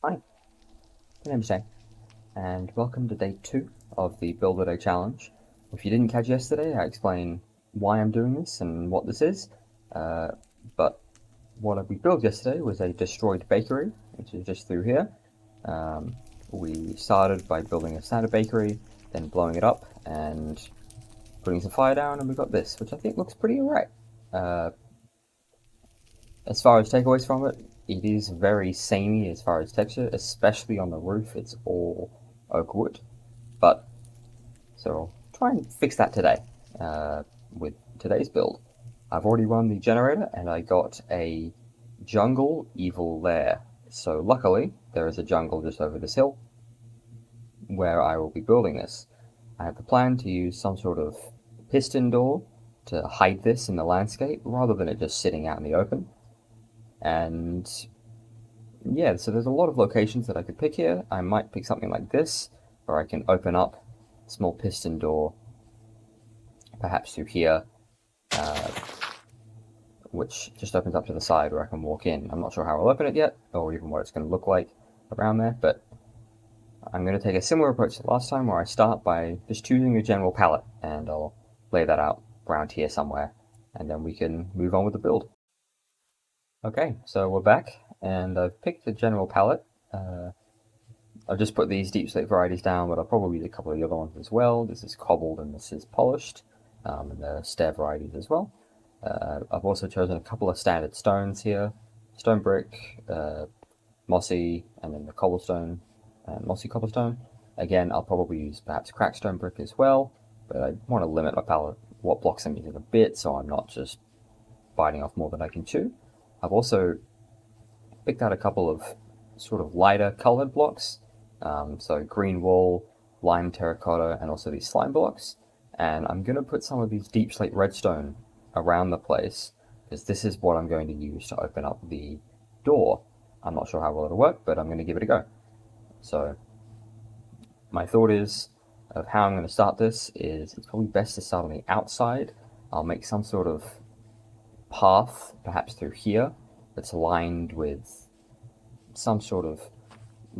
Hi, my name's Jame, and welcome to day 2 of the Build a Day challenge. If you didn't catch yesterday, I explain why I'm doing this and what this is. Uh, but what we built yesterday was a destroyed bakery, which is just through here. Um, we started by building a standard bakery, then blowing it up and putting some fire down, and we got this, which I think looks pretty alright. Uh, as far as takeaways from it, it is very samey as far as texture, especially on the roof. It's all oak wood. But so I'll try and fix that today with today's build. I've already run the generator and I got a jungle Evil Lair. So luckily there is a jungle just over this hill where I will be building this. I have the plan to use some sort of piston door to hide this in the landscape rather than it just sitting out in the open. And yeah, so there's a lot of locations that I could pick here. I might pick something like this, where I can open up a small piston door, perhaps through here, uh, which just opens up to the side where I can walk in. I'm not sure how I'll open it yet, or even what it's going to look like around there, but I'm going to take a similar approach to last time, where I start by just choosing a general palette, and I'll lay that out around here somewhere, and then we can move on with the build. Okay, so we're back, and I've picked a general palette. I've just put these deep slate varieties down, but I'll probably use a couple of the other ones as well. This is cobbled and this is polished, and the stair varieties as well. I've also chosen a couple of standard stones here. Stone brick, mossy, and then the cobblestone, and mossy cobblestone. Again, I'll probably use perhaps cracked stone brick as well, but I want to limit my palette, what blocks I'm using a bit, so I'm not just biting off more than I can chew. I've also picked out a couple of sort of lighter colored blocks. So green wool, lime terracotta, and also these slime blocks. And I'm going to put some of these deep slate redstone around the place, because this is what I'm going to use to open up the door. I'm not sure how well it'll work, but I'm going to give it a go. So my thought is of how I'm going to start this is it's probably best to start on the outside. I'll make some sort of path, perhaps through here, that's lined with some sort of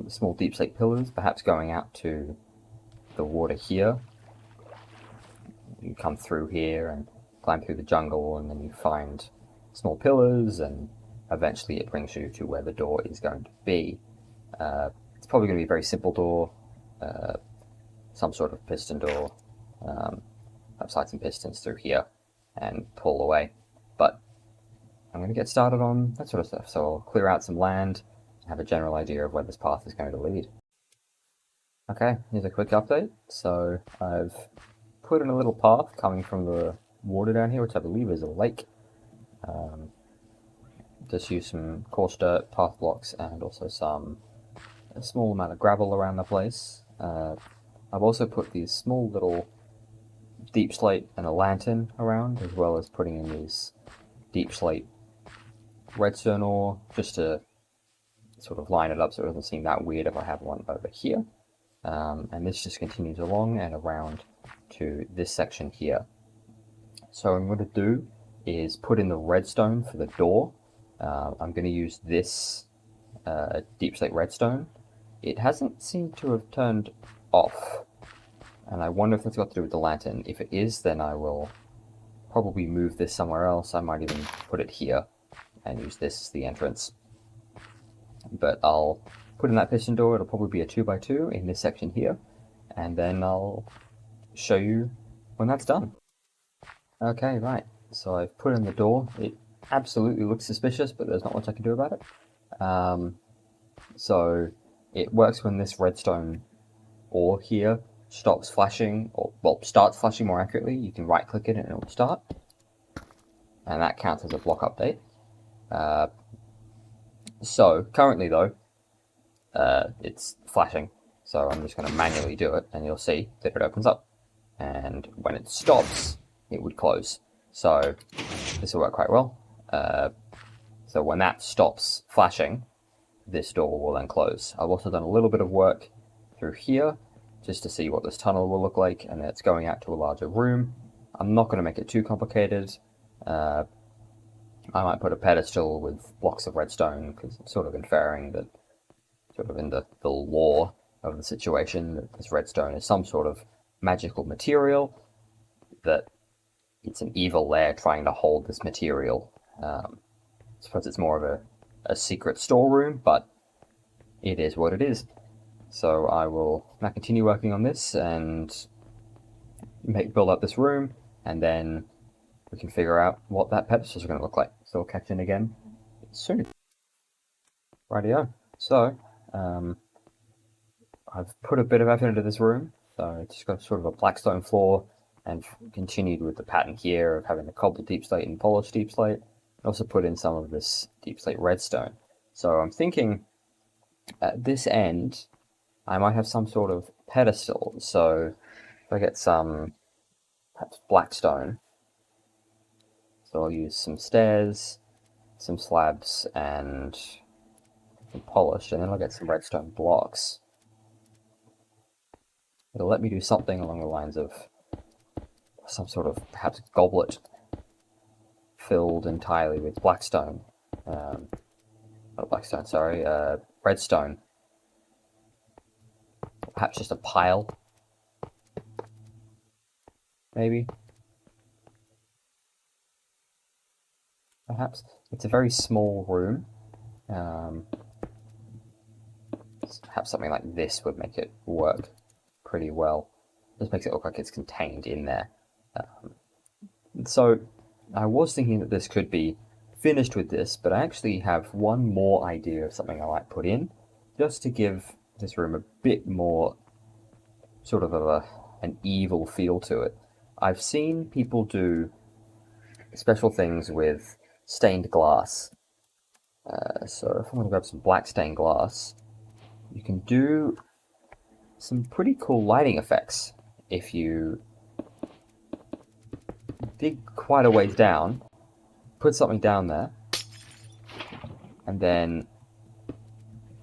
small deep slate pillars, perhaps going out to the water here. You come through here and climb through the jungle, and then you find small pillars, and eventually it brings you to where the door is going to be. It's probably going to be a very simple door, some sort of piston door, upside some pistons through here, and pull away. But I'm going to get started on that sort of stuff. So I'll clear out some land, have a general idea of where this path is going to lead. Okay, here's a quick update. So I've put in a little path coming from the water down here, which I believe is a lake. Just use some coarse dirt, path blocks, and also a small amount of gravel around the place. I've also put these small little deep slate and a lantern around, as well as putting in these deep slate redstone ore, just to sort of line it up so it doesn't seem that weird if I have one over here. And this just continues along and around to this section here. So what I'm going to do is put in the redstone for the door. I'm going to use this deep slate redstone. It hasn't seemed to have turned off, and I wonder if that's got to do with the lantern. If it is, then I will probably move this somewhere else. I might even put it here and use this as the entrance. But I'll put in that piston door. It'll probably be a 2x2 in this section here, and then I'll show you when that's done. Okay, right. So I've put in the door. It absolutely looks suspicious, but there's not much I can do about it. So it works when this redstone ore here stops flashing, or well, starts flashing more accurately. You can right click it and it will start, and that counts as a block update. So currently though, it's flashing, so I'm just going to manually do it, and you'll see that it opens up, and when it stops it would close. So this will work quite well. So when that stops flashing, this door will then close. I've also done a little bit of work through here just to see what this tunnel will look like, and it's going out to a larger room. I'm not going to make it too complicated. I might put a pedestal with blocks of redstone, because I'm sort of inferring that sort of in the lore of the situation, that this redstone is some sort of magical material, that it's an evil lair trying to hold this material. I suppose it's more of a secret storeroom, but it is what it is. So I will now continue working on this and build up this room, and then we can figure out what that pedestal is going to look like. So we'll catch in again soon. Rightio. So I've put a bit of effort into this room. So it's got sort of a black stone floor, and continued with the pattern here of having the cobbled deep slate and polished deep slate. I also put in some of this deep slate redstone. So I'm thinking at this end, I might have some sort of pedestal. So if I get some, perhaps black stone, so I'll use some stairs, some slabs, and some polished, and then I'll get some redstone blocks. It'll let me do something along the lines of some sort of perhaps goblet filled entirely with blackstone. Not blackstone, sorry, redstone. Perhaps just a pile, maybe. Perhaps. It's a very small room. Perhaps something like this would make it work pretty well. This makes it look like it's contained in there. So I was thinking that this could be finished with this, but I actually have one more idea of something I might put in, just to give this room a bit more sort of an evil feel to it. I've seen people do special things with stained glass. So if I'm going to grab some black stained glass, you can do some pretty cool lighting effects if you dig quite a ways down, put something down there, and then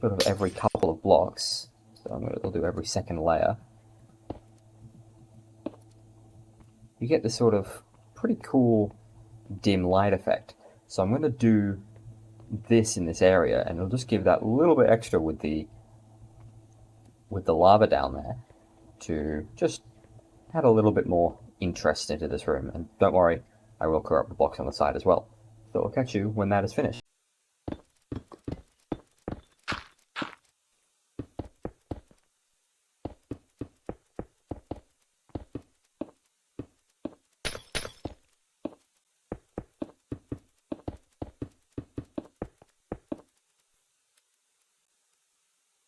sort of every couple of blocks, so I'll do every second layer, you get this sort of pretty cool dim light effect. So I'm going to do this in this area, and it'll just give that little bit extra with the lava down there to just add a little bit more interest into this room. And don't worry, I will clear up the blocks on the side as well. So I'll catch you when that is finished.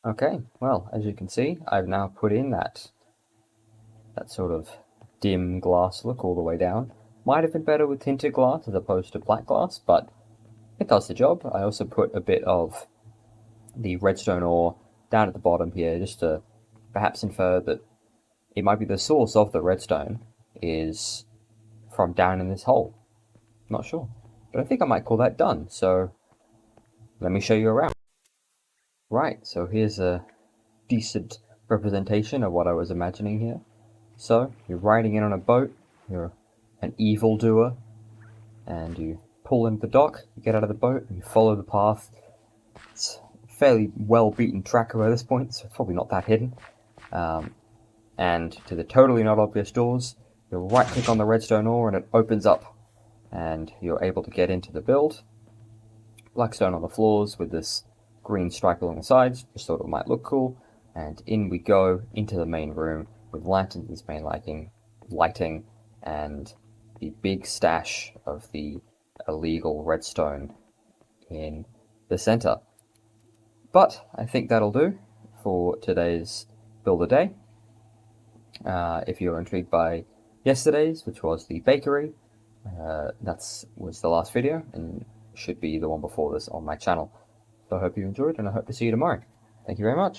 Okay, well, as you can see, I've now put in that sort of dim glass look all the way down. Might have been better with tinted glass as opposed to black glass, but it does the job. I also put a bit of the redstone ore down at the bottom here, just to perhaps infer that it might be the source of the redstone is from down in this hole. Not sure, but I think I might call that done, so let me show you around. Right, so here's a decent representation of what I was imagining here. So, you're riding in on a boat, you're an evildoer, and you pull into the dock, you get out of the boat, and you follow the path. It's a fairly well-beaten track by this point, so it's probably not that hidden. And to the totally not obvious doors, you'll right-click on the redstone ore and it opens up, and you're able to get into the build. Blackstone on the floors with this green stripe along the sides, just thought it might look cool, and in we go into the main room with lanterns and main lighting, and the big stash of the illegal redstone in the center. But I think that'll do for today's Build a Day. If you're intrigued by yesterday's, which was the bakery, that was the last video and should be the one before this on my channel. So I hope you enjoyed, and I hope to see you tomorrow. Thank you very much.